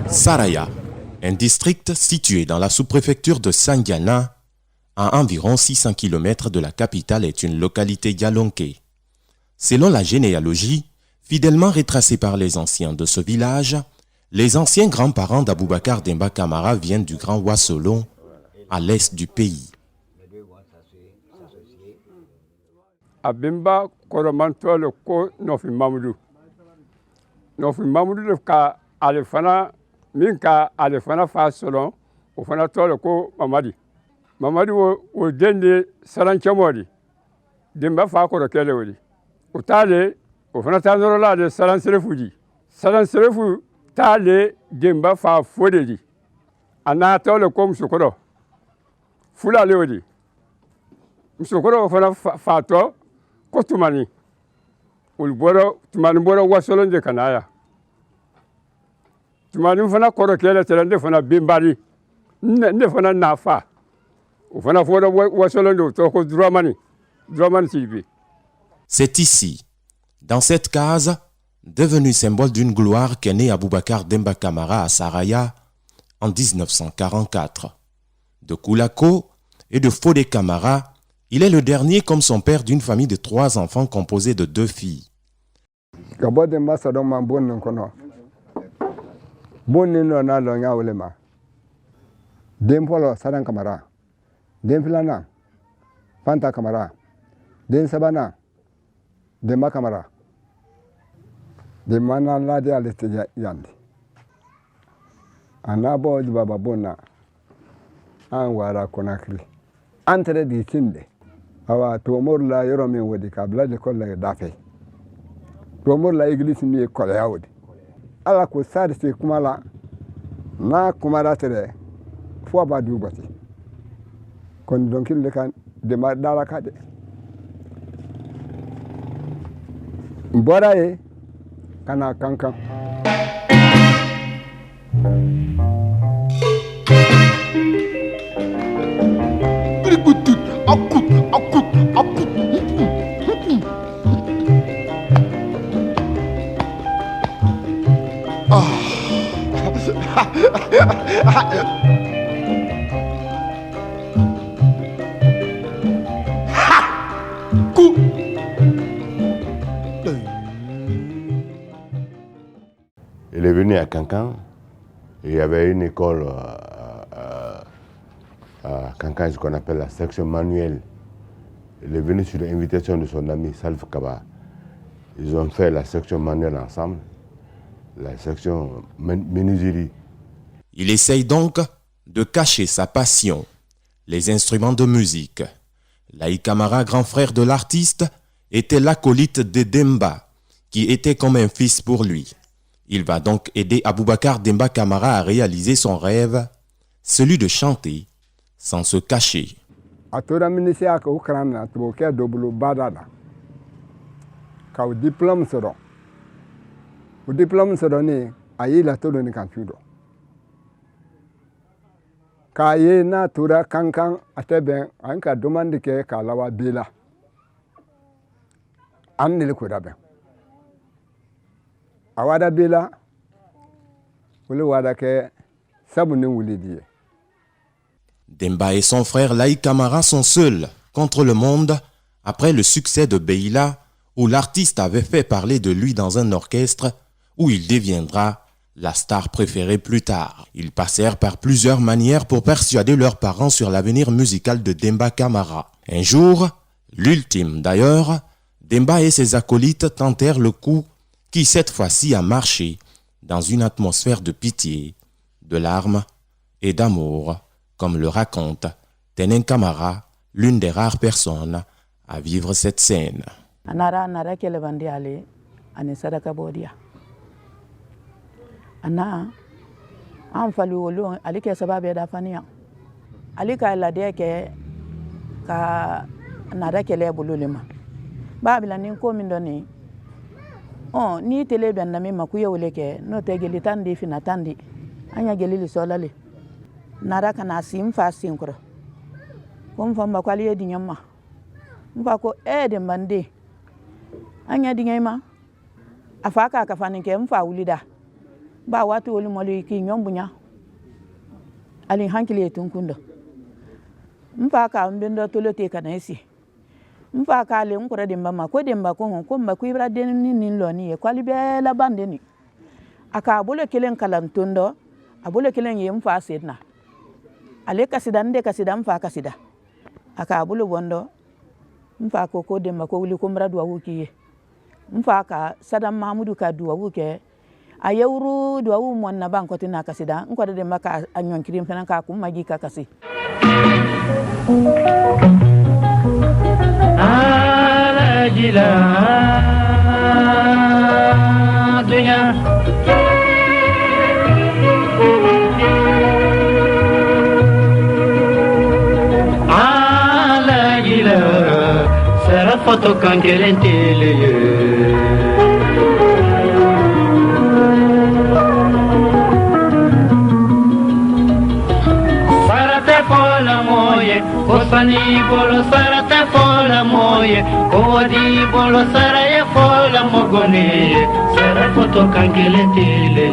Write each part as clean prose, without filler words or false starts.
Saraya, un district situé dans la sous-préfecture de Sandiana, à environ 600 km de la capitale, est une localité yalonké. Selon la généalogie, fidèlement retracée par les anciens de ce village, les anciens grands-parents d'Aboubacar Demba Camara viennent du Grand Ouassolon, à l'est du pays. Abimba koromanto le ko Nofi Mamoudou. Nofi Mamoudou ka alefana minka alefana fa solon o fana to le ko Mamadi. Mamadi o dende salanchamodi. Demba fa ko kele wodi. O tale o fana ta noro la de salanserefuji. Salanserefu tale demba fa fodedi. Ana to le ko msokoro. Fula le wodi. Msokoro fana fa to ko tumani tumani bora wasolon de kanaya tumani fana koro kele telende fana bimbari ne fana nafa o fana fora wasolon de to ko dramani sibi. C'est ici, dans cette case, devenue symbole d'une gloire qu'est né Aboubacar Demba Camara à Saraya en 1944. De Koulako et de Fodé Camara, il est le dernier comme son père d'une famille de 3 enfants composée de 2 filles. Fanta Camara, Den Sabana, Demba Camara, de Manala de Alesteja Yandi. Anabo de Bababona, Anwara Conakry. Entre di Sinde. Awa tomor la yoromi wodi ka blaje kolle dafe tomor la église mi kolle yawdi ala ko sade se kumala na kumara tere fo ba du bati kon donc il kan de ma dala kade mboraye kana kankan Il est venu à Cancan, et il y avait une école à Cancan, ce qu'on appelle la section manuelle. Il est venu sur l'invitation de son ami Salif Kaba. Ils ont fait la section manuelle ensemble, la section menuiserie. Il essaye donc de cacher sa passion, les instruments de musique. Laï Camara, grand frère de l'artiste, était l'acolyte de Demba, qui était comme un fils pour lui. Il va donc aider Aboubacar Demba Camara à réaliser son rêve, celui de chanter sans se cacher. Diplôme sera. Le diplôme sera né à la tour de Kanfudo. Kaye na tura kankan ateben anka demande ke kalawa bila. Annele ko daben. Awada bila wole wada ke sabune wulidi. Demba et son frère Laï Camara sont seuls contre le monde après le succès de Beila, où l'artiste avait fait parler de lui dans un orchestre où il deviendra la star préférée plus tard. Ils passèrent par plusieurs manières pour persuader leurs parents sur l'avenir musical de Demba Camara. Un jour, l'ultime d'ailleurs, Demba et ses acolytes tentèrent le coup qui cette fois-ci a marché dans une atmosphère de pitié, de larmes et d'amour, comme le raconte Tenen Camara, l'une des rares personnes à vivre cette scène. Anara kele bandi ale ane sadaka bodia ana an fali wolo ali ke sababe da faniya ali ka la de ke ka nara kele bululima babila nin ko min doni Oh, ni tele ben na mi makuye wole ke no te geli tandi fina tandi. Anya geli li solale. Nara kana sim fa sinkro. Kom famba kwali e dinyama. Mfa ko de mande. Anya dinyama. Afaka ka fanike mfa wulida. Ba watu woli moli ki nyombunya. Ali hankili tunkundo. Mfa ka mbendo tolote kana esi. Mfa ka le nkora demba mako demba ko mba kuibra den ni loni e kwali be la bande ni. Aka bolo kelen kalantondo, abolo kelen ye mfa sedna. Ale kasida nde kasida mfa kasida. Aka bolo bondo mfa ko demba ko wuli ko mra duwa wukiye. Mfa ka Sadam Mahmudu ka duwa wuke. Ayewru duwa wu monna banko tina kasida. Nkora demba ka anyon kirim fena ka kumagi ka kasi. Gila dunia ala gila sera foto kan kelentele sarate fola moye kosani bolo sarate fola moye kodi bolo saraya fola mogone sera foto kankelentele.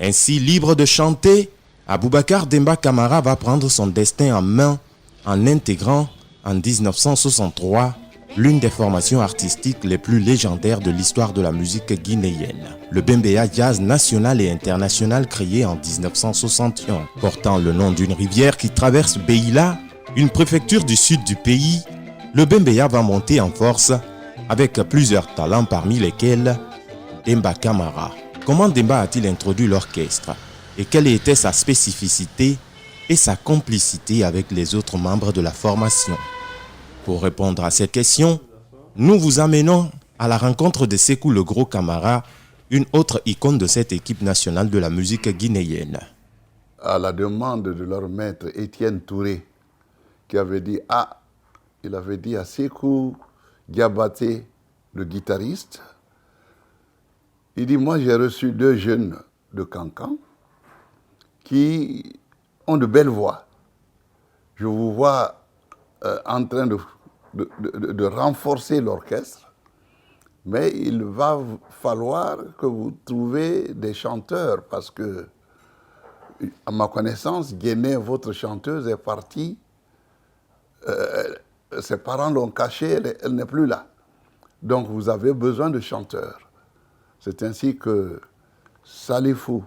Ainsi libre de chanter, Aboubacar Demba Camara va prendre son destin en main en intégrant en 1963 l'une des formations artistiques les plus légendaires de l'histoire de la musique guinéenne, le Bembeya Jazz National et International créé en 1961. Portant le nom d'une rivière qui traverse Beila, une préfecture du sud du pays, le Bembeya va monter en force avec plusieurs talents parmi lesquels Demba Camara. Comment Demba a-t-il introduit l'orchestre et quelle était sa spécificité et sa complicité avec les autres membres de la formation? Pour répondre à cette question, nous vous amenons à la rencontre de Sékou le Gros Camara, une autre icône de cette équipe nationale de la musique guinéenne. À la demande de leur maître Étienne Touré, qui avait dit il avait dit à Sékou Diabaté, le guitariste, il dit, moi j'ai reçu 2 jeunes de Cancan qui ont de belles voix. Je vous vois en train de renforcer l'orchestre, mais il va falloir que vous trouviez des chanteurs, parce que, à ma connaissance, Guéné, votre chanteuse, est partie, ses parents l'ont cachée, elle n'est plus là. Donc vous avez besoin de chanteurs. C'est ainsi que Salifou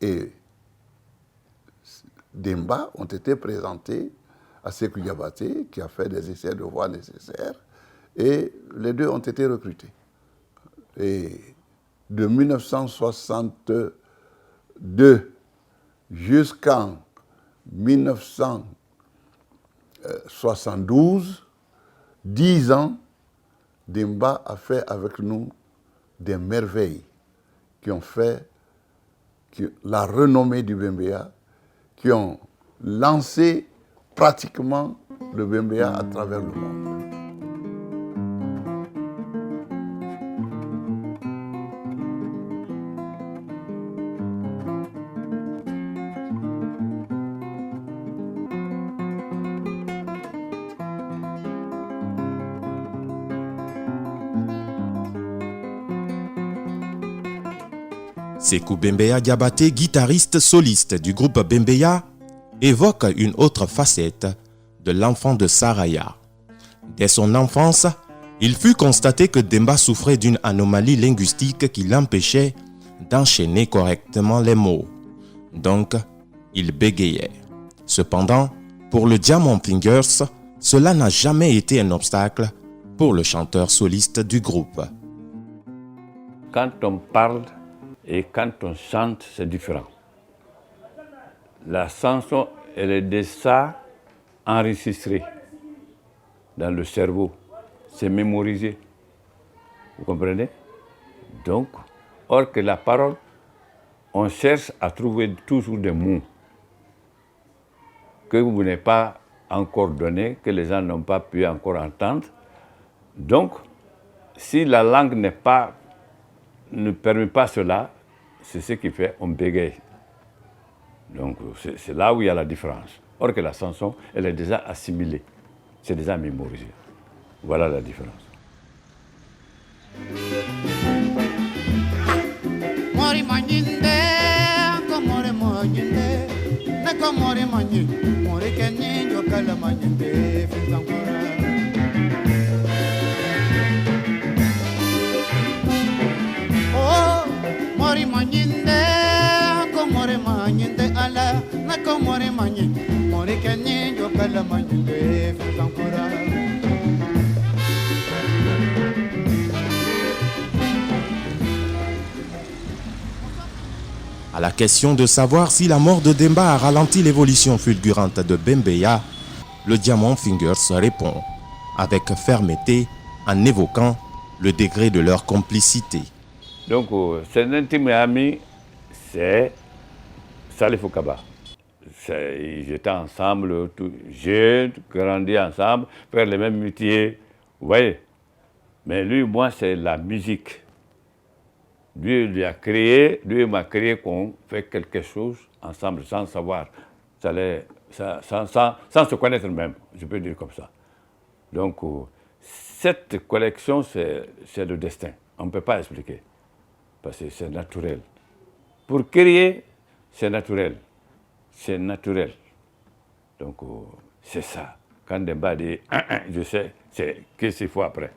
et Demba ont été présentés à Sékou Diabaté, qui a fait des essais de voix nécessaires, et les 2 ont été recrutés. Et de 1962 jusqu'en 1972, 10 ans, Demba a fait avec nous des merveilles qui ont fait la renommée du Bembeya, qui ont lancé pratiquement le Bembeya à travers le monde. Sékou Bembeya Diabaté, guitariste soliste du groupe Bembeya, évoque une autre facette de l'enfant de Saraya. Dès son enfance, il fut constaté que Demba souffrait d'une anomalie linguistique qui l'empêchait d'enchaîner correctement les mots. Donc, il bégayait. Cependant, pour le Diamond Fingers, cela n'a jamais été un obstacle pour le chanteur soliste du groupe. Quand on parle et quand on chante, c'est différent. La chanson, elle est déjà enregistrée dans le cerveau. C'est mémorisé. Vous comprenez? Donc, or que la parole, on cherche à trouver toujours des mots que vous n'avez pas encore donnés, que les gens n'ont pas pu encore entendre. Donc, si la langue ne permet pas cela, c'est ce qui fait on bégaye. Donc, c'est là où il y a la différence. Or que la chanson, elle est déjà assimilée, c'est déjà mémorisé. Voilà la différence. Mori manyinde, komore manyinde, na komore manyi, mori kenyi jokala manyinde, fizangora. Oh, mori manyinde, komore manyinde ala, na komore manyi, mori kenyi jokala manyinde, fizangora. À la question de savoir si la mort de Demba a ralenti l'évolution fulgurante de Bembeya, le Diamond Fingers répond avec fermeté en évoquant le degré de leur complicité. Donc, c'est un intime ami, c'est Salifou Kaba. Ils étaient ensemble, jeunes, grandis ensemble, faire les mêmes métiers, vous voyez. Mais lui, moi, c'est la musique. Lui m'a créé qu'on fait quelque chose ensemble sans savoir, sans se connaître même, je peux dire comme ça. Donc, cette collection, c'est le destin. On ne peut pas expliquer, parce que c'est naturel. Pour créer, c'est naturel. C'est naturel. Donc, c'est ça. Quand Demba dit « je sais, c'est qu'est-ce qu'il faut après ».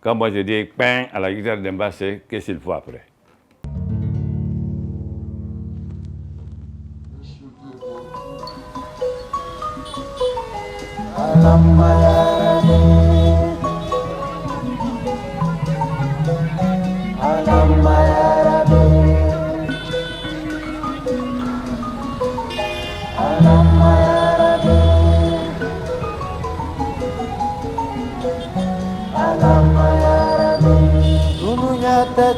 Quand moi je dis « pain » à la guitare Demba, c'est qu'est-ce qu'il faut après.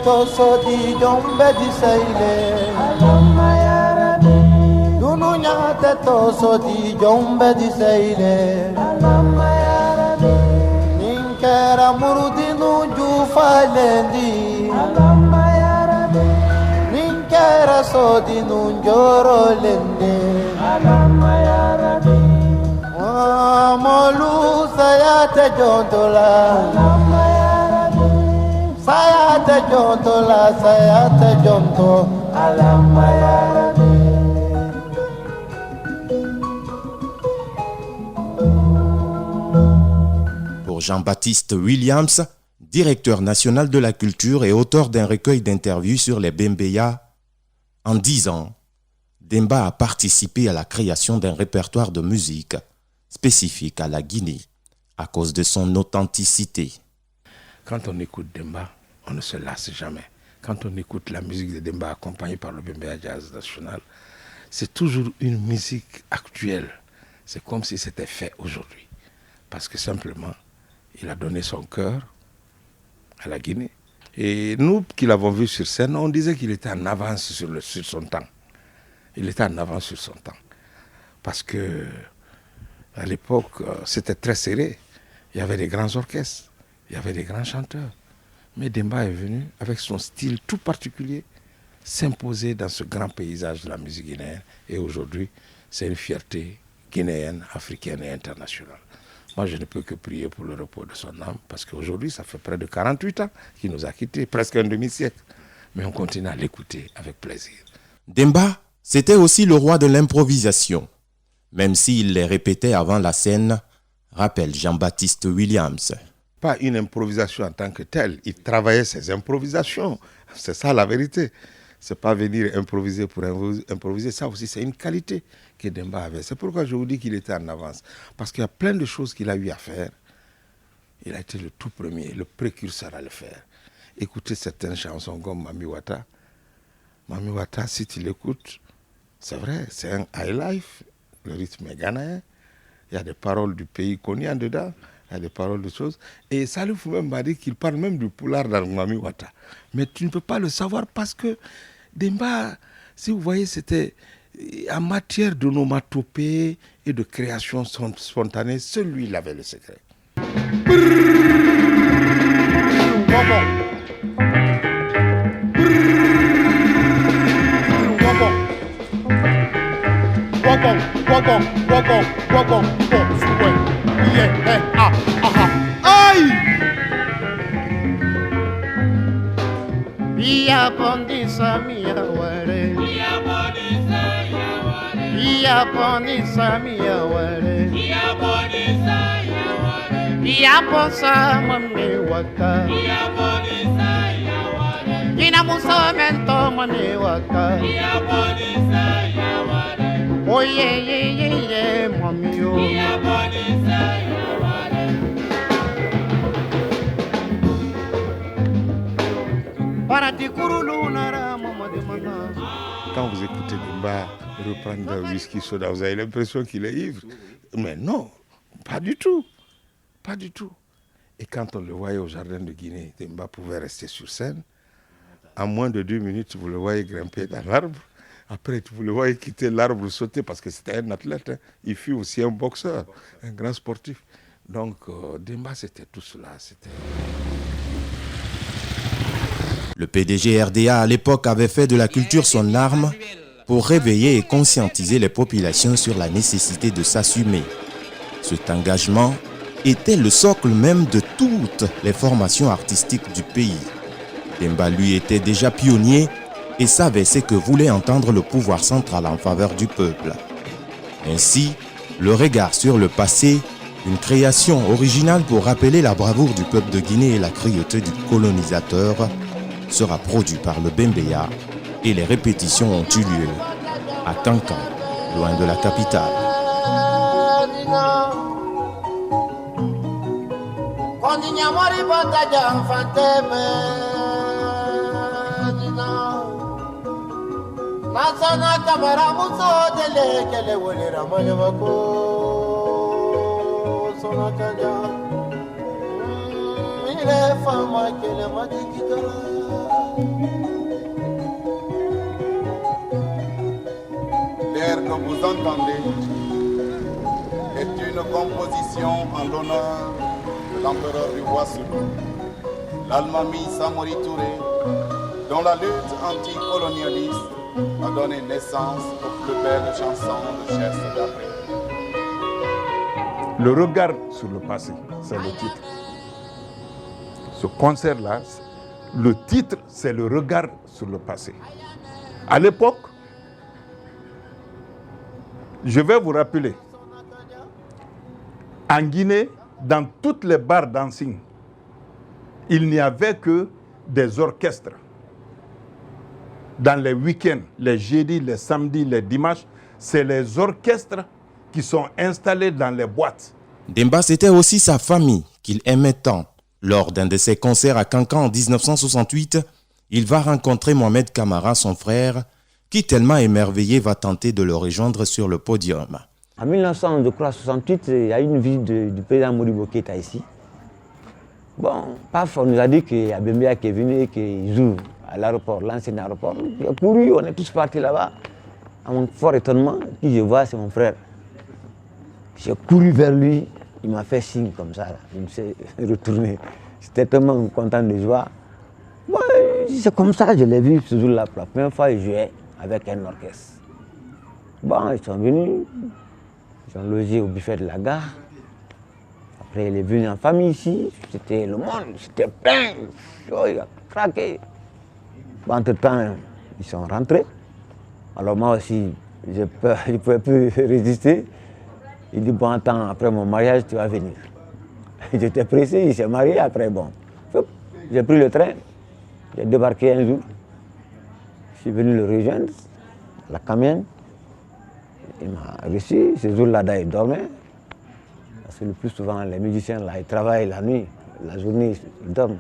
Toso di jombe di seile Dununya te toso di jombe di seile Ninkera murudinu jufalendi Ninkera sodinu njoro lende Molu sayate jondola Sayate jonto la sayate jonto alamba ya Rabbi. Pour Jean-Baptiste Williams, directeur national de la culture et auteur d'un recueil d'interviews sur les Bembeya, en 10 ans, Demba a participé à la création d'un répertoire de musique spécifique à la Guinée à cause de son authenticité. Quand on écoute Demba, on ne se lasse jamais. Quand on écoute la musique de Demba accompagnée par le Bembeya Jazz National, c'est toujours une musique actuelle. C'est comme si c'était fait aujourd'hui. Parce que simplement, il a donné son cœur à la Guinée. Et nous qui l'avons vu sur scène, on disait qu'il était en avance sur son temps. Il était en avance sur son temps. Parce que à l'époque, c'était très serré. Il y avait des grands orchestres. Il y avait des grands chanteurs. Mais Demba est venu, avec son style tout particulier, s'imposer dans ce grand paysage de la musique guinéenne. Et aujourd'hui, c'est une fierté guinéenne, africaine et internationale. Moi, je ne peux que prier pour le repos de son âme, parce qu'aujourd'hui, ça fait près de 48 ans qu'il nous a quittés, presque un demi-siècle. Mais on continue à l'écouter avec plaisir. Demba, c'était aussi le roi de l'improvisation, même s'il les répétait avant la scène, rappelle Jean-Baptiste Williams. Pas une improvisation en tant que telle. Il travaillait ses improvisations. C'est ça la vérité. C'est pas venir improviser pour improviser. Ça aussi, c'est une qualité que Demba avait. C'est pourquoi je vous dis qu'il était en avance. Parce qu'il y a plein de choses qu'il a eu à faire. Il a été le tout premier, le précurseur à le faire. Écoutez certaines chansons comme Mami Wata. Mami Wata, si tu l'écoutes, c'est vrai, c'est un high life. Le rythme est ghanéen. Il y a des paroles du pays connu en dedans. Il y a des paroles de choses. Et Salifou même m'a dit qu'il parle même du poulard dans Mami Wata. Mais tu ne peux pas le savoir parce que Demba, si vous voyez, c'était en matière d'onomatopée et de création spontanée, celui-là avait le secret. Yapondisa mia wale, yapondisa mia wale, yaponsa mami waka, ina musomento mami waka, oh yeah mami yo. Quand vous écoutez Demba reprendre un whisky soda, vous avez l'impression qu'il est ivre. Mais non, pas du tout. Pas du tout. Et quand on le voyait au Jardin de Guinée, Demba pouvait rester sur scène. En moins de 2 minutes, vous le voyez grimper dans l'arbre. Après, vous le voyez quitter l'arbre, sauter, parce que c'était un athlète. Hein. Il fut aussi un boxeur, un grand sportif. Donc, Demba, c'était tout cela. Le PDG RDA à l'époque avait fait de la culture son arme pour réveiller et conscientiser les populations sur la nécessité de s'assumer. Cet engagement était le socle même de toutes les formations artistiques du pays. Demba lui était déjà pionnier et savait ce que voulait entendre le pouvoir central en faveur du peuple. Ainsi, le regard sur le passé, une création originale pour rappeler la bravoure du peuple de Guinée et la cruauté du colonisateur, sera produit par le Bembeya et les répétitions ont eu lieu à Kankan, loin de la capitale. L'air que vous entendez est une composition en l'honneur de l'empereur du Ouassoukou, l'Almami Samori Touré, dont la lutte anticolonialiste a donné naissance aux plus belles chansons de gestes d'Afrique. Le regard sur le passé, c'est le titre. Ce concert-là, le titre, c'est le regard sur le passé. À l'époque, je vais vous rappeler, en Guinée, dans toutes les bars dancing, il n'y avait que des orchestres. Dans les week-ends, les jeudis, les samedis, les dimanches, c'est les orchestres qui sont installés dans les boîtes. Demba, c'était aussi sa famille qu'il aimait tant. Lors d'un de ses concerts à Kankan en 1968, il va rencontrer Mohamed Camara, son frère, qui, tellement émerveillé, va tenter de le rejoindre sur le podium. En 1968, il y a eu une visite du président Modibo Keïta ici. Bon, paf, on nous a dit qu'il y a Bembeya qui est venu et qu'il joue à l'aéroport, l'ancien aéroport. Il a couru, on est tous partis là-bas. À mon fort étonnement, qui je vois, c'est mon frère. J'ai couru vers lui, il m'a fait signe comme ça, il s'est retourné. J'étais tellement content de joie. Bon, c'est comme ça que je l'ai vu ce jour-là. Pour la première fois, il jouait avec un orchestre. Bon, ils sont venus, ils ont logé au buffet de la gare. Après, il est venu en famille ici, c'était le monde, c'était plein. Oh, il a craqué. Bon, entre-temps, ils sont rentrés. Alors moi aussi, je ne pouvais plus résister. Il dit, bon, attends, après mon mariage, tu vas venir. J'étais pressé, il s'est marié, après, bon. J'ai pris le train, j'ai débarqué un jour. Je suis venu le rejoindre, la camienne. Il m'a reçu, ce jour-là, il dormait. Parce que le plus souvent, les musiciens, là, ils travaillent la nuit, la journée, ils dorment.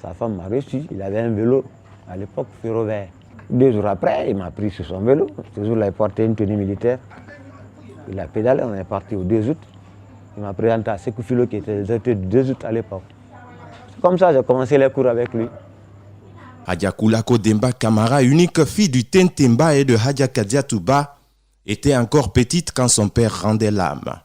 Sa femme m'a reçu, il avait un vélo, à l'époque, ferroviaire. 2 jours après, il m'a pris sur son vélo. Ce jour-là, il portait une tenue militaire. Il a pédalé, on est parti au 2 août. Il m'a présenté à Sekou Filo qui était le directeur du 2 août à l'époque. C'est comme ça que j'ai commencé les cours avec lui. Hadja Koulako Demba Camara, unique fille du Tentemba et de Hadja Kadia Touba, était encore petite quand son père rendait l'âme.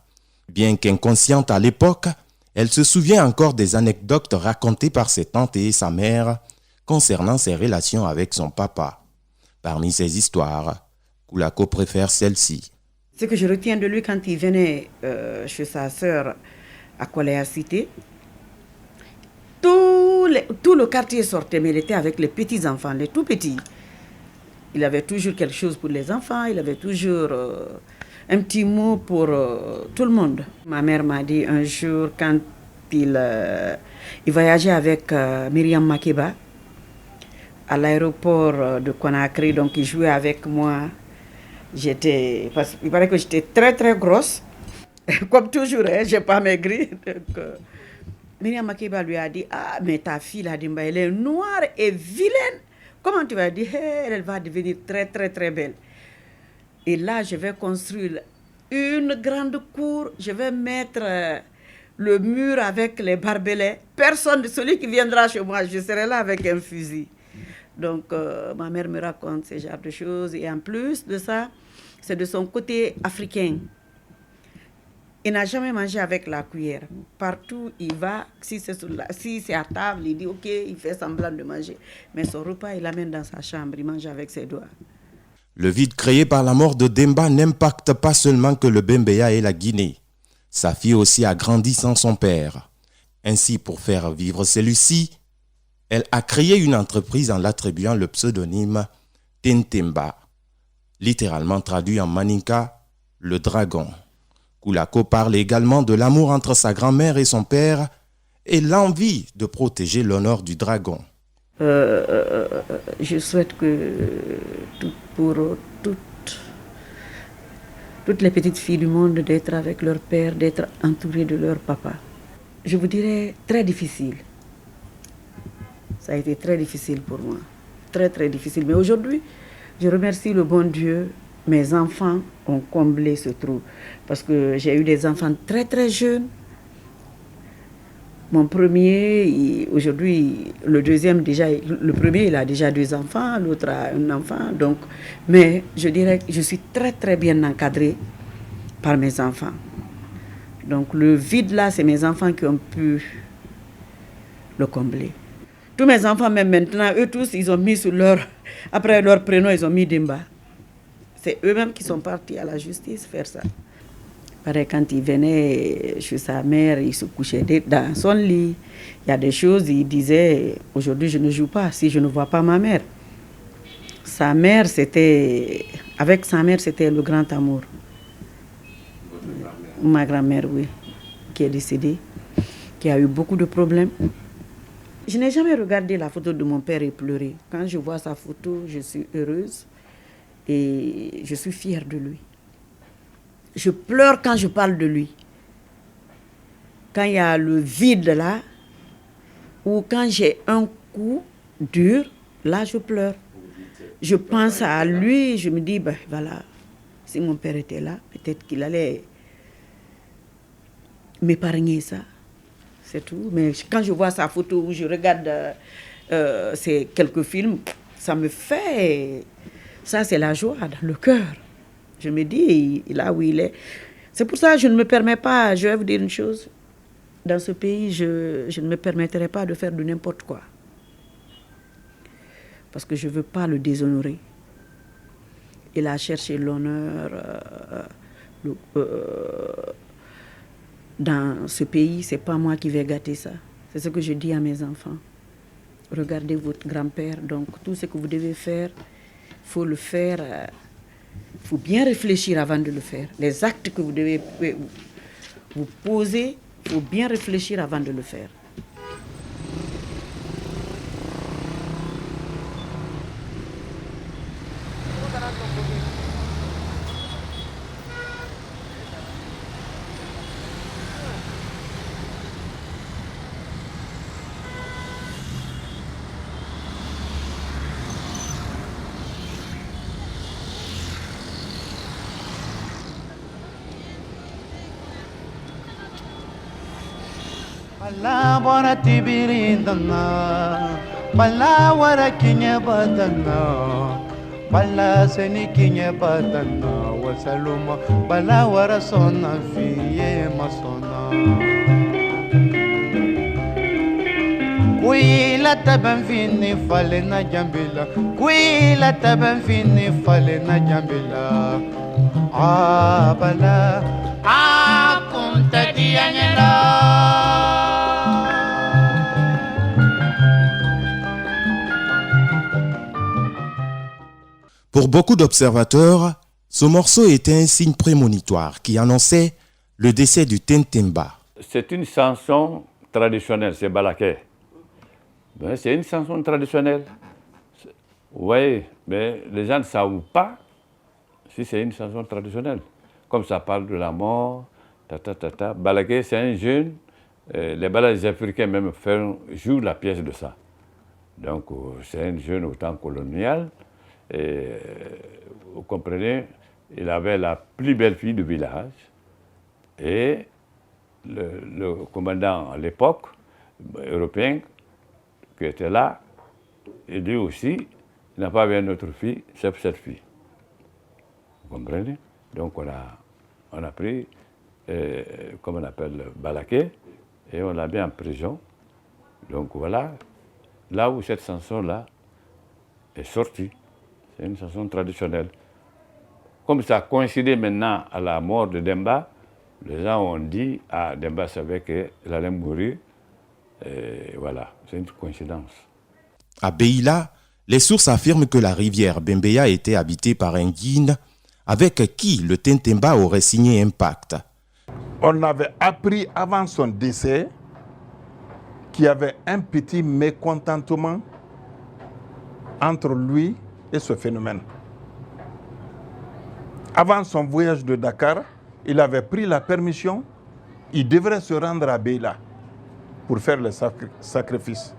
Bien qu'inconsciente à l'époque, Elle se souvient encore des anecdotes racontées par ses tantes et sa mère concernant ses relations avec son papa. Parmi ces histoires, Koulako préfère celle-ci. Ce que je retiens de lui quand il venait chez sa sœur à Kolea Cité, tout le quartier sortait, mais il était avec les petits-enfants, les tout petits. Il avait toujours quelque chose pour les enfants, il avait toujours un petit mot pour tout le monde. Ma mère m'a dit un jour, quand il voyageait avec Myriam Makeba à l'aéroport de Conakry, donc il jouait avec moi. Parce qu'il paraît que j'étais très très grosse, comme toujours, hein, je n'ai pas maigri. Donc, Myriam Makeba lui a dit, ah mais ta fille là, elle est noire et vilaine. Comment tu vas dire, hey, elle va devenir très très très belle. Et là, je vais construire une grande cour, je vais mettre le mur avec les barbelés. Personne, celui qui viendra chez moi, je serai là avec un fusil. Donc, ma mère me raconte ce genre de choses. Et en plus de ça, c'est de son côté africain. Il n'a jamais mangé avec la cuillère. Partout, il va, si c'est à table, il dit OK, il fait semblant de manger. Mais son repas, il l'amène dans sa chambre, il mange avec ses doigts. Le vide créé par la mort de Demba n'impacte pas seulement que le Bembeya et la Guinée. Sa fille aussi a grandi sans son père. Ainsi, pour faire vivre celui-ci, elle a créé une entreprise en l'attribuant le pseudonyme Tintemba, littéralement traduit en maninka, le dragon. Koulako parle également de l'amour entre sa grand-mère et son père et l'envie de protéger l'honneur du dragon. Je souhaite que pour toutes les petites filles du monde d'être avec leur père, d'être entourées de leur papa. Je vous dirais très difficile. Ça a été très difficile pour moi. Très très difficile. Mais aujourd'hui, je remercie le bon Dieu. Mes enfants ont comblé ce trou. Parce que j'ai eu des enfants très très jeunes. Mon premier, aujourd'hui, le deuxième déjà, le premier il a déjà 2 enfants, l'autre a un enfant. Donc, mais je dirais que je suis très très bien encadrée par mes enfants. Donc le vide là, c'est mes enfants qui ont pu le combler. Tous mes enfants, même maintenant, eux tous, ils ont mis après leur prénom, ils ont mis Demba. C'est eux-mêmes qui sont partis à la justice faire ça. Pareil, quand il venait chez sa mère, il se couchait dans son lit. Il y a des choses, il disait, aujourd'hui je ne joue pas si je ne vois pas ma mère. Avec sa mère, c'était le grand amour. Ma grand-mère, oui, qui est décédée, qui a eu beaucoup de problèmes. Je n'ai jamais regardé la photo de mon père et pleuré. Quand je vois sa photo, je suis heureuse et je suis fière de lui. Je pleure quand je parle de lui. Quand il y a le vide là, ou quand j'ai un coup dur, là je pleure. Je pense à lui, je me dis, ben voilà, si mon père était là, peut-être qu'il allait m'épargner ça. C'est tout. Mais quand je vois sa photo ou je regarde ces quelques films, ça me fait... Ça, c'est la joie dans le cœur. Je me dis, là où il est. C'est pour ça que je ne me permets pas, je vais vous dire une chose. Dans ce pays, je ne me permettrai pas de faire de n'importe quoi. Parce que je ne veux pas le déshonorer. Il a cherché l'honneur dans ce pays, ce n'est pas moi qui vais gâter ça. C'est ce que je dis à mes enfants. Regardez votre grand-père, donc tout ce que vous devez faire, il faut le faire. Il faut bien réfléchir avant de le faire. Les actes que vous devez vous poser, il faut bien réfléchir avant de le faire. Bala bora tibirindana, bala wara kinye badana, bala seni kinye badana, wasaluma, bala wara sona fiye masona. Kuila taban fini fale na jambila. Kuila taban fini fale na jambila. Abala akunta dianyela. Pour beaucoup d'observateurs, ce morceau était un signe prémonitoire qui annonçait le décès du Tintemba. C'est une chanson traditionnelle, c'est Balaké. Ben, c'est une chanson traditionnelle. Oui, mais les gens ne savent pas si c'est une chanson traditionnelle. Comme ça parle de la mort, Balaké, c'est un jeune, les balades africains même jouent la pièce de ça. Donc, c'est un jeune au temps colonial. Et, vous comprenez, il avait la plus belle fille du village. Et le commandant à l'époque, européen, qui était là, et lui aussi, il n'a pas vu une autre fille, c'est cette fille. Vous comprenez? Donc on a pris, comme on appelle, Balaké, et on l'a mis en prison. Donc voilà, là où cette chanson-là est sortie. C'est une chanson traditionnelle. Comme ça a coïncidé maintenant à la mort de Demba, les gens ont dit, ah, Demba savait qu'il allait mourir. Et voilà, c'est une coïncidence. À Beila, les sources affirment que la rivière Bembeya était habitée par un guine avec qui le Tintemba aurait signé un pacte. On avait appris avant son décès qu'il y avait un petit mécontentement entre lui et ce phénomène. Avant son voyage de Dakar, il avait pris la permission, il devrait se rendre à Beila pour faire le sacrifice.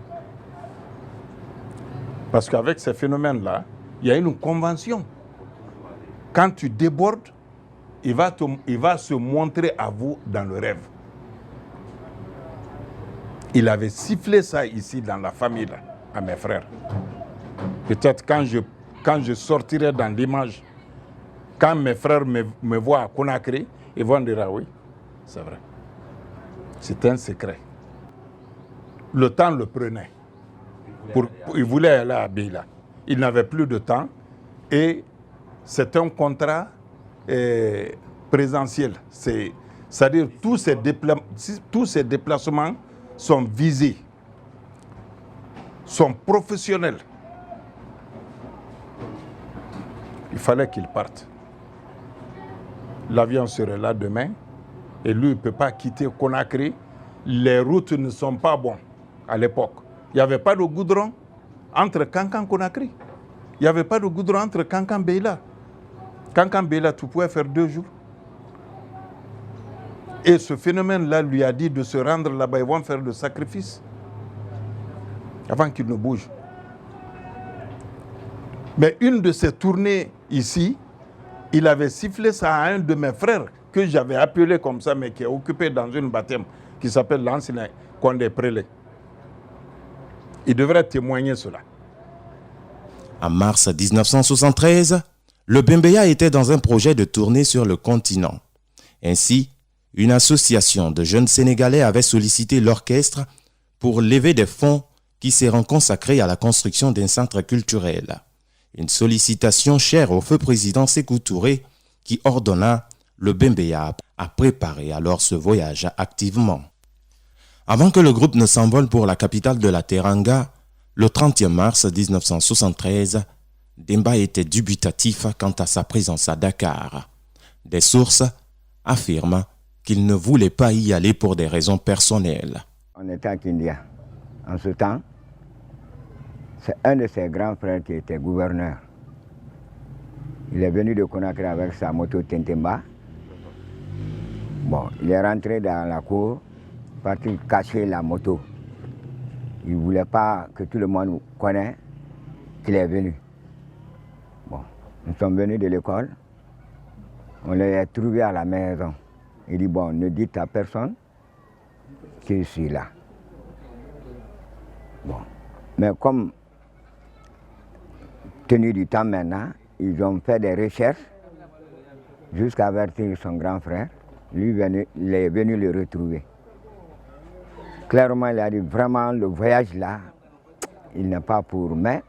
Parce qu'avec ces phénomènes-là, il y a une convention. Quand tu débordes, il va se montrer à vous dans le rêve. Il avait sifflé ça ici dans la famille, là, à mes frères. Peut-être quand je sortirai dans l'image, quand mes frères me voient à Conakry, ils vont dire ah oui, c'est vrai. C'est un secret. Le temps le prenait. Il voulait aller à Beila. Il n'avait plus de temps et c'est un contrat présentiel. C'est-à-dire tous ces déplacements sont visés, sont professionnels. Il fallait qu'il parte. L'avion serait là demain et lui, il ne peut pas quitter Conakry. Les routes ne sont pas bonnes à l'époque. Il n'y avait pas de goudron entre Kankan et Conakry. Il n'y avait pas de goudron entre Kankan et Beila. Kankan et Beila, tu pouvais faire 2 jours. Et ce phénomène-là lui a dit de se rendre là-bas, ils vont faire le sacrifice avant qu'il ne bouge. Mais une de ces tournées ici, il avait sifflé ça à un de mes frères que j'avais appelé comme ça, mais qui est occupé dans une baptême qui s'appelle l'Ancien Condé Prélé. Il devrait témoigner cela. En mars 1973, le Bembeya était dans un projet de tournée sur le continent. Ainsi, une association de jeunes Sénégalais avait sollicité l'orchestre pour lever des fonds qui seront consacrés à la construction d'un centre culturel. Une sollicitation chère au feu président Sékou Touré qui ordonna le Bembeya à préparer alors ce voyage activement. Avant que le groupe ne s'envole pour la capitale de la Teranga, le 30 mars 1973, Demba était dubitatif quant à sa présence à Dakar. Des sources affirment qu'il ne voulait pas y aller pour des raisons personnelles. On était à Kindia. En ce temps, c'est un de ses grands frères qui était gouverneur. Il est venu de Conakry avec sa moto Tintemba. Bon, il est rentré dans la cour, parti cacher la moto. Il ne voulait pas que tout le monde connaisse qu'il est venu. Bon, nous sommes venus de l'école. On l'a trouvé à la maison. Il dit, bon, ne dites à personne que je suis là. Bon, mais comme tenu du temps maintenant, ils ont fait des recherches jusqu'à avertir son grand frère. Lui, il est venu le retrouver. Clairement, il a dit vraiment le voyage là, il n'est pas pour. Mais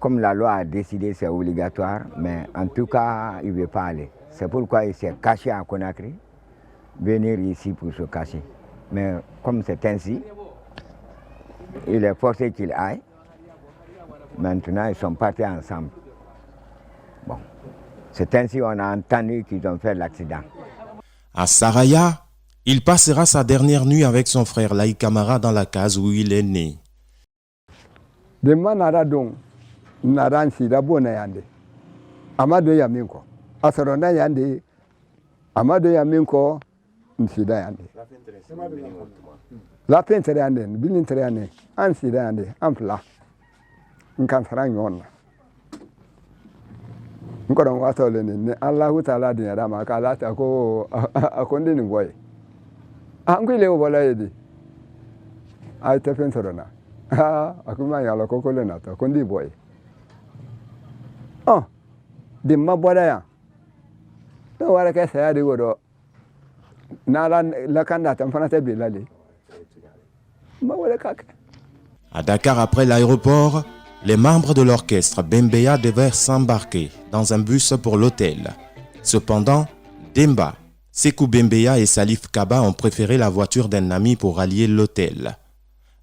comme la loi a décidé, c'est obligatoire. Mais en tout cas, il ne veut pas aller. C'est pourquoi il s'est caché à Conakry, venir ici pour se cacher. Mais comme c'est ainsi, il est forcé qu'il aille. Maintenant, ils sont partis ensemble. Bon, c'est ainsi qu'on a entendu qu'ils ont fait l'accident. À Saraya, il passera sa dernière nuit avec son frère Laï Camara dans la case où il est né. Demba nara don nara nsida bona yande amado ya minko asaronda yande amado ya minko nsida yande la pentere yande bilin tere yande ansida yande amfla nkan sara nyonna nkoron wato le ne Allahu taala din yada ma kala ta ko akonde ni boy angule o bola yedi ay te pensorona akuma ya la koko le nata kondi boy dimma boda ya no wara ka saya de godo na la kanda tam fana te bilali ma wala ka. À Dakar, après l'aéroport, les membres de l'orchestre Bembeya devaient s'embarquer dans un bus pour l'hôtel. Cependant, Demba, Sékou Bembeya et Salif Kaba ont préféré la voiture d'un ami pour rallier l'hôtel.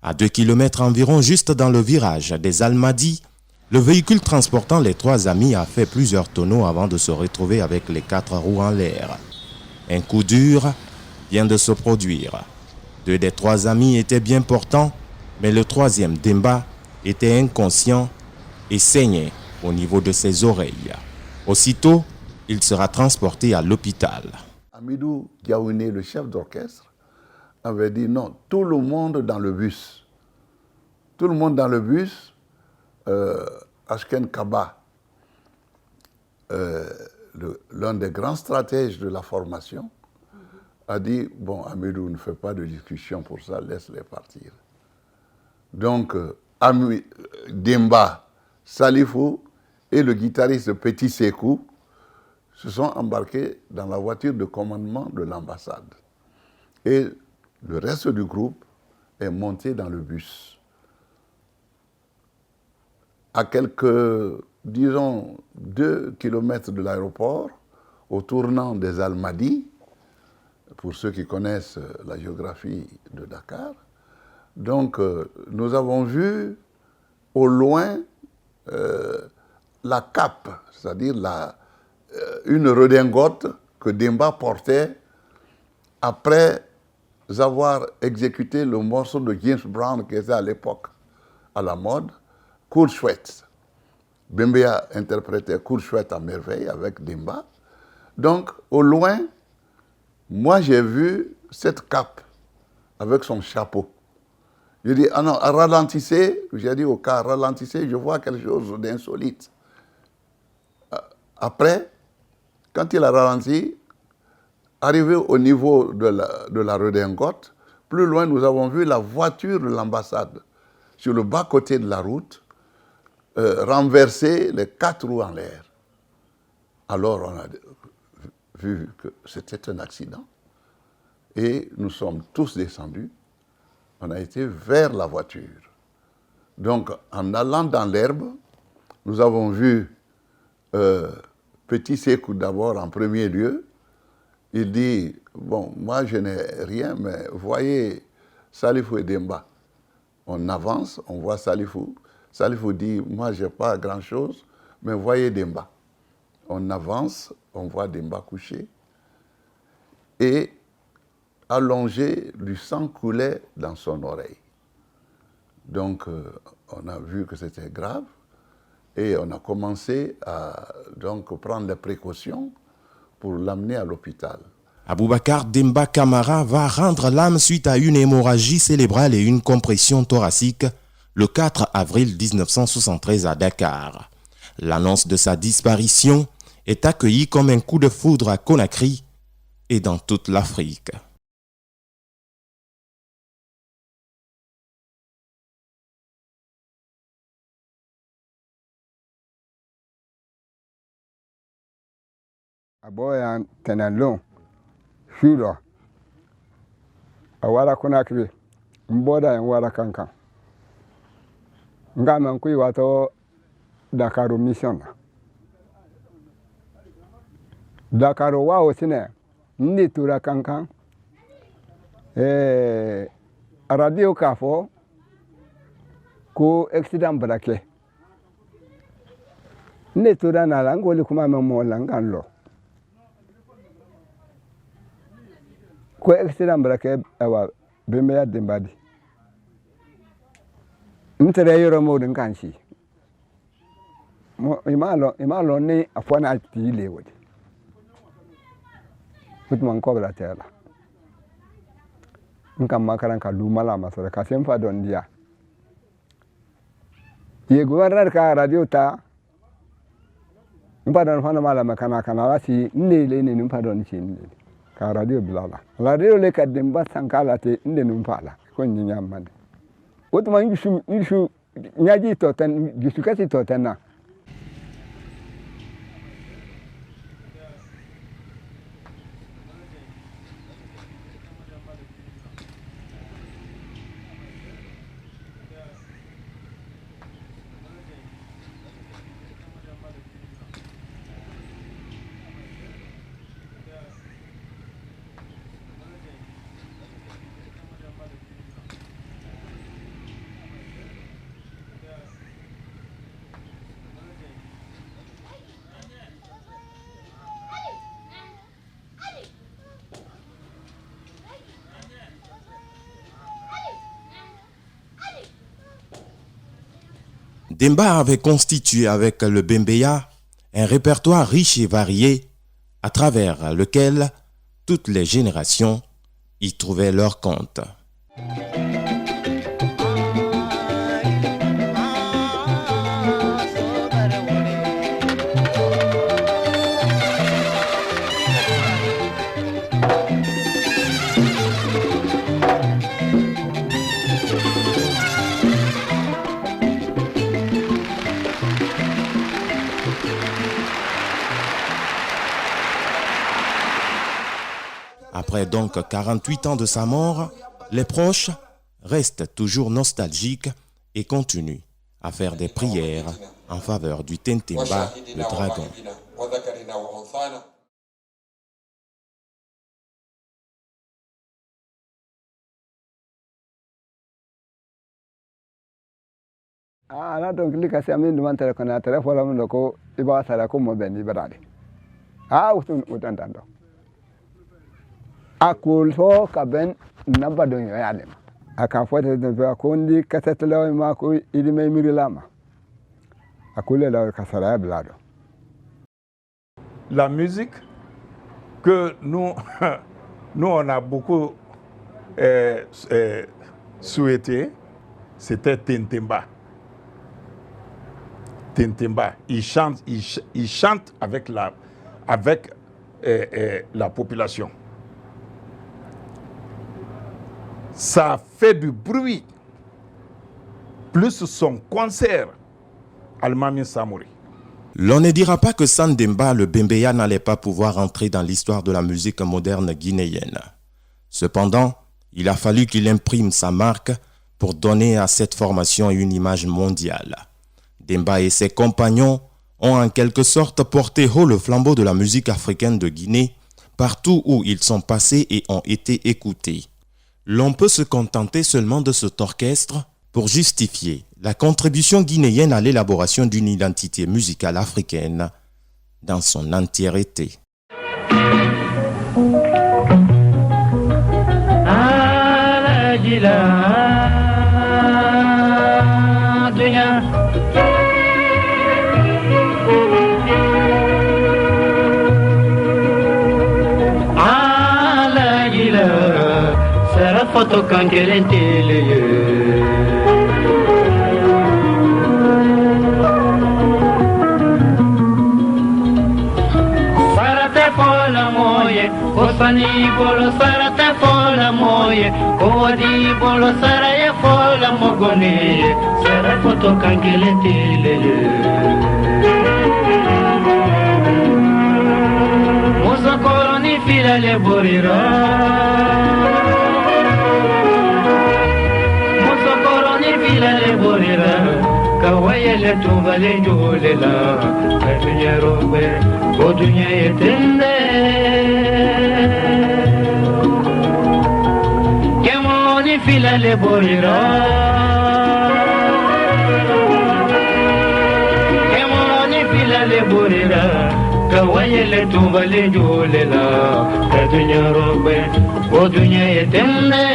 À 2 km environ, juste dans le virage des Almadies, le véhicule transportant les 3 amis a fait plusieurs tonneaux avant de se retrouver avec les 4 roues en l'air. Un coup dur vient de se produire. 2 des 3 amis étaient bien portants, mais le 3e, Demba, était inconscient et saignait au niveau de ses oreilles. Aussitôt, il sera transporté à l'hôpital. Amidou Diaouné, le chef d'orchestre, avait dit non, tout le monde dans le bus. Tout le monde dans le bus, Ashken Kaba, l'un des grands stratèges de la formation, a dit, bon, Amidou ne fait pas de discussion pour ça, laisse-les partir. Donc, Demba, Salifou et le guitariste Petit Sékou se sont embarqués dans la voiture de commandement de l'ambassade. Et le reste du groupe est monté dans le bus. À quelques, disons, 2 kilomètres de l'aéroport, au tournant des Almadies, pour ceux qui connaissent la géographie de Dakar, donc nous avons vu au loin la cape, c'est-à-dire une redingote que Demba portait après avoir exécuté le morceau de James Brown qui était à l'époque à la mode, Cour Chouette. Bembeya interprétait Cour Chouette à merveille avec Demba. Donc, au loin, moi j'ai vu cette cape avec son chapeau. Je dis, ah non, ralentissez. J'ai dit au cas, ralentissez, je vois quelque chose d'insolite. Après, quand il a ralenti, arrivé au niveau de la redingote, plus loin, nous avons vu la voiture de l'ambassade sur le bas-côté de la route, renverser les 4 roues en l'air. Alors, on a vu que c'était un accident et nous sommes tous descendus. On a été vers la voiture. Donc, en allant dans l'herbe, nous avons vu Petit Sékou d'abord en premier lieu. Il dit, bon, moi je n'ai rien, mais voyez Salifou et Demba. On avance, on voit Salifou. Salifou dit, moi je n'ai pas grand-chose, mais voyez Demba. On avance, on voit Demba couché. Et allongé, du sang coulait dans son oreille. Donc, on a vu que c'était grave et on a commencé à donc, prendre les précautions pour l'amener à l'hôpital. Aboubacar Demba Camara va rendre l'âme suite à une hémorragie cérébrale et une compression thoracique le 4 avril 1973 à Dakar. L'annonce de sa disparition est accueillie comme un coup de foudre à Conakry et dans toute l'Afrique. Aboya tenalon shudo wara Conakry mboda en wara kankan ngama kui wato Dakaru mission Dakaru wa osine ndi tura kankan radio kafo ko accident brake ndi tura na la ngoli kuma mo langanlo ko accident brake awa Bembeya Dembadi ntere yoro mo din kanshi mo imalo ni afwana tile wodi mutman ko bla tela nkam makaran ka lumala masore ka semfa don dia ye gouverneur ka radio ta mpadon fana mala makana kana lasi ndele ni mpadon chin ka radio bilala radio le ka demba sankala te nde numpala ko nyinya mande wotuma ngishu nyaji toten ngishu kasi toten na Demba avait constitué avec le Bembeya un répertoire riche et varié à travers lequel toutes les générations y trouvaient leur compte. Après donc 48 ans de sa mort, les proches restent toujours nostalgiques et continuent à faire des prières en faveur du Tintimba, le dragon. Ana donc lika sami dumantare kona tare fola mun loko iba sara ko mo beni barade utun tando akul so ka ben namba don yo yadem aka fote de ko ndi katetlo ma ko idi me mirilama akule la kasara blado. La musique que nous on a beaucoup souhaité, c'était Tintimba. Tintimba, il chante avec la population. Ça fait du bruit, plus son concert, Almami Samori. L'on ne dira pas que sans Demba, le Bembeya n'allait pas pouvoir entrer dans l'histoire de la musique moderne guinéenne. Cependant, il a fallu qu'il imprime sa marque pour donner à cette formation une image mondiale. Demba et ses compagnons ont en quelque sorte porté haut le flambeau de la musique africaine de Guinée partout où ils sont passés et ont été écoutés. L'on peut se contenter seulement de cet orchestre pour justifier la contribution guinéenne à l'élaboration d'une identité musicale africaine dans son entièreté. Foto kangelen teleye Sarate fola moye Kosani bolo sarate fola moye Kodi bolo saraya fola mogone Sara foto kangelen teleye Musa koroni filale borira borira kawayele tumbale julela katunya robe kodunya yetende kemoni filale borira kemoni filale borira kawayele tumbale julela katunya robe kodunya yetende